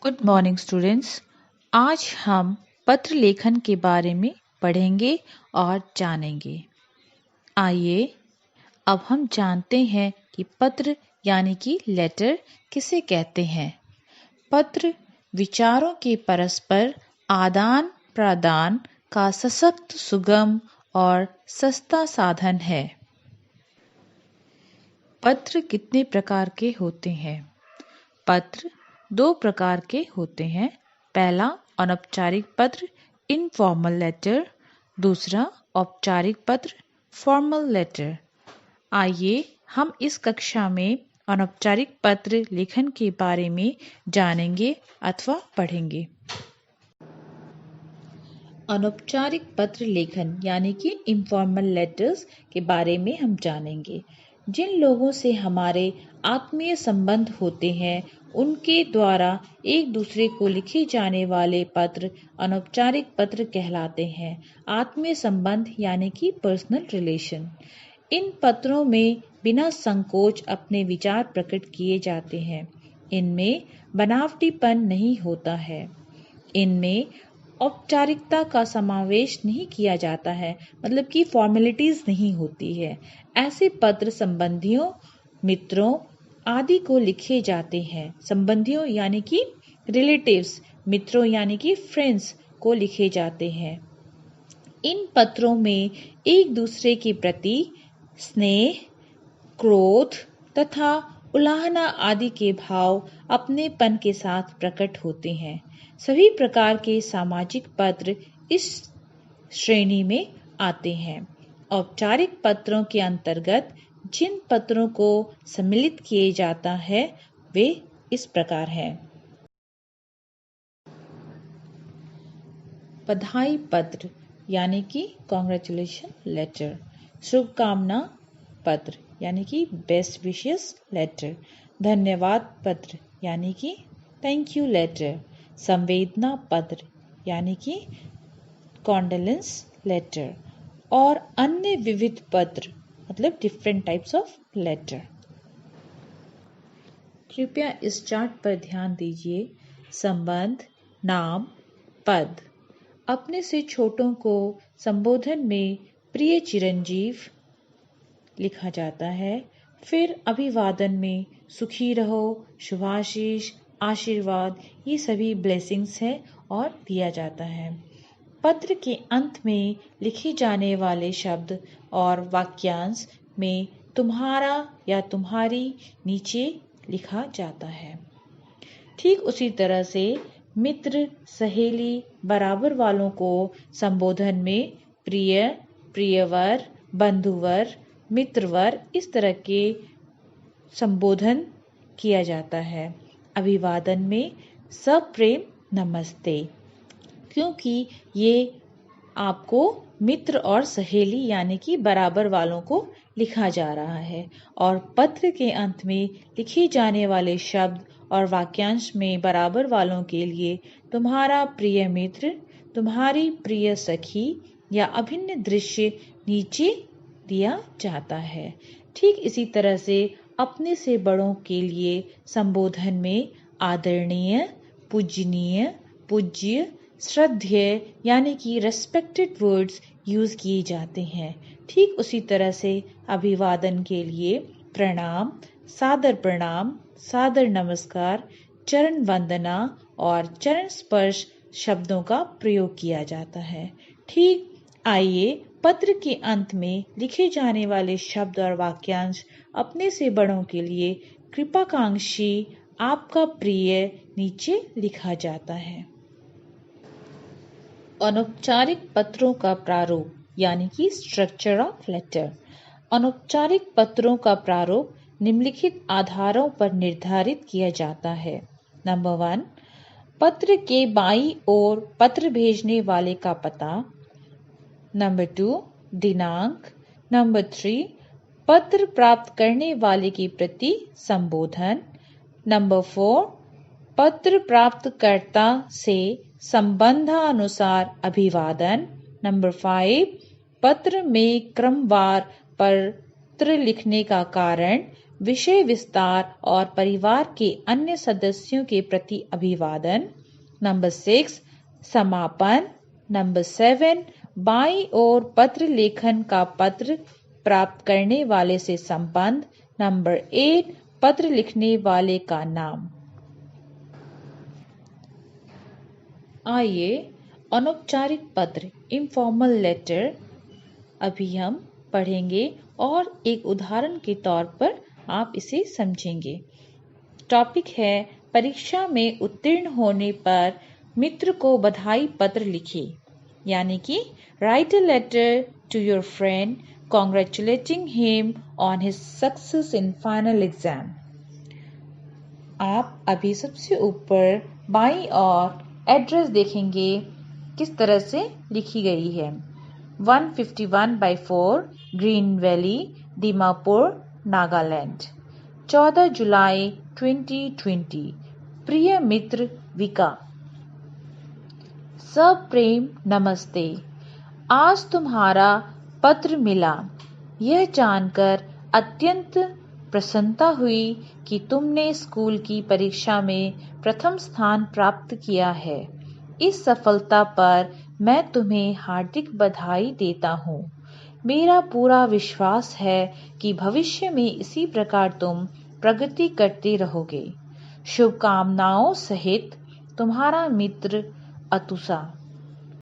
Good morning students. आज हम पत्र लेखन के बारे में पढ़ेंगे और जानेंगे। आइए अब हम जानते हैं कि पत्र यानी कि लेटर किसे कहते हैं। पत्र विचारों के परस्पर आदान प्रदान का सशक्त, सुगम और सस्ता साधन है। पत्र कितने प्रकार के होते हैं? पत्र दो प्रकार के होते हैं। पहला अनौपचारिक पत्र इनफॉर्मल लेटर, दूसरा औपचारिक पत्र फॉर्मल लेटर। आइए हम इस कक्षा में अनौपचारिक पत्र लेखन के बारे में जानेंगे अथवा पढ़ेंगे। अनौपचारिक पत्र लेखन यानी कि इनफॉर्मल लेटर्स के बारे में हम जानेंगे। जिन लोगों से हमारे आत्मीय संबंध होते हैं उनके द्वारा एक दूसरे को लिखे जाने वाले पत्र अनौपचारिक पत्र कहलाते हैं। आत्मीय संबंध यानी कि पर्सनल रिलेशन। इन पत्रों में बिना संकोच अपने विचार प्रकट किए जाते हैं। इनमें बनावटीपन नहीं होता है। इनमें औपचारिकता का समावेश नहीं किया जाता है, मतलब कि फॉर्मेलिटीज नहीं होती है। ऐसे पत्र संबंधियों, मित्रों आदि को लिखे जाते हैं। संबंधियों यानी कि रिलेटिव्स, मित्रों यानी कि फ्रेंड्स को लिखे जाते हैं। इन पत्रों में एक दूसरे के प्रति स्नेह, क्रोध तथा उलाहना आदि के भाव अपनेपन के साथ प्रकट होते हैं। सभी प्रकार के सामाजिक पत्र इस श्रेणी में आते हैं। औपचारिक पत्रों के अंतर्गत जिन पत्रों को सम्मिलित किए जाता है वे इस प्रकार हैं। बधाई पत्र यानी कि कॉन्ग्रेचुलेशन लेटर, शुभकामना पत्र यानी कि बेस्ट विशेस लेटर, धन्यवाद पत्र यानी कि थैंक यू लेटर, संवेदना पत्र यानी कि कॉन्डोलेंस लेटर और अन्य विविध पत्र मतलब डिफरेंट टाइप्स ऑफ लेटर। कृपया इस चार्ट पर ध्यान दीजिए। संबंध, नाम, पद। अपने से छोटों को संबोधन में प्रिय चिरंजीव लिखा जाता है। फिर अभिवादन में सुखी रहो, शुभाशीष, आशीर्वाद, ये सभी ब्लेसिंग्स है और दिया जाता है। पत्र के अंत में लिखे जाने वाले शब्द और वाक्यांश में तुम्हारा या तुम्हारी नीचे लिखा जाता है। ठीक उसी तरह से मित्र, सहेली, बराबर वालों को संबोधन में प्रिय, प्रियवर, बंधुवर, मित्रवर इस तरह के संबोधन किया जाता है। अभिवादन में सप्रेम नमस्ते, क्योंकि ये आपको मित्र और सहेली यानी कि बराबर वालों को लिखा जा रहा है। और पत्र के अंत में लिखे जाने वाले शब्द और वाक्यांश में बराबर वालों के लिए तुम्हारा प्रिय मित्र, तुम्हारी प्रिय सखी या अभिन्न दृश्य नीचे दिया जाता है। ठीक इसी तरह से अपने से बड़ों के लिए संबोधन में आदरणीय, पूजनीय, पूज्य, श्रद्धेय यानी कि रेस्पेक्टेड वर्ड्स यूज किए जाते हैं। ठीक उसी तरह से अभिवादन के लिए प्रणाम, सादर नमस्कार, चरण वंदना और चरण स्पर्श शब्दों का प्रयोग किया जाता है। ठीक आइए पत्र के अंत में लिखे जाने वाले शब्द और वाक्यांश अपने से बड़ों के लिए कृपाकांक्षी, आपका प्रिय नीचे लिखा जाता है। अनौपचारिक पत्रों का प्रारूप यानी कि स्ट्रक्चर ऑफ लेटर। अनौपचारिक पत्रों का प्रारूप निम्नलिखित आधारों पर निर्धारित किया जाता है। नंबर 1, पत्र के बाईं ओर पत्र भेजने वाले का पता। नंबर 2, दिनांक। नंबर 3, पत्र प्राप्त करने वाले के प्रति संबोधन। नंबर 4, पत्र प्राप्तकर्ता से संबंधानुसार अभिवादन। नंबर 5, पत्र में क्रमवार पत्र लिखने का कारण। विषय विस्तार और परिवार के अन्य सदस्यों के प्रति अभिवादन। नंबर 6, समापन। नंबर 7, बाईं ओर पत्र लेखन का पत्र प्राप्त करने वाले से संबंध। नंबर 8, पत्र लिखने वाले का नाम। आइए अनौपचारिक पत्र, इनफॉर्मल लेटर, अभी हम पढ़ेंगे और एक उदाहरण के तौर पर आप इसे समझेंगे। टॉपिक है परीक्षा में उत्तीर्ण होने पर मित्र को बधाई पत्र लिखिए, यानी कि write a letter to your friend congratulating him on his success in final exam। आप अभी सबसे ऊपर बाईं ओर एड्रेस देखेंगे किस तरह से लिखी गई है। 151/4 ग्रीन वैली, दीमापुर, नागालैंड। 14 जुलाई 2020। प्रिय मित्र विका, सप्रेम नमस्ते। आज तुम्हारा पत्र मिला। यह जानकर अत्यंत प्रसन्नता हुई कि तुमने स्कूल की परीक्षा में प्रथम स्थान प्राप्त किया है। इस सफलता पर मैं तुम्हें हार्दिक बधाई देता हूँ। मेरा पूरा विश्वास है कि भविष्य में इसी प्रकार तुम प्रगति करते रहोगे। शुभकामनाओं सहित तुम्हारा मित्र अतुषा।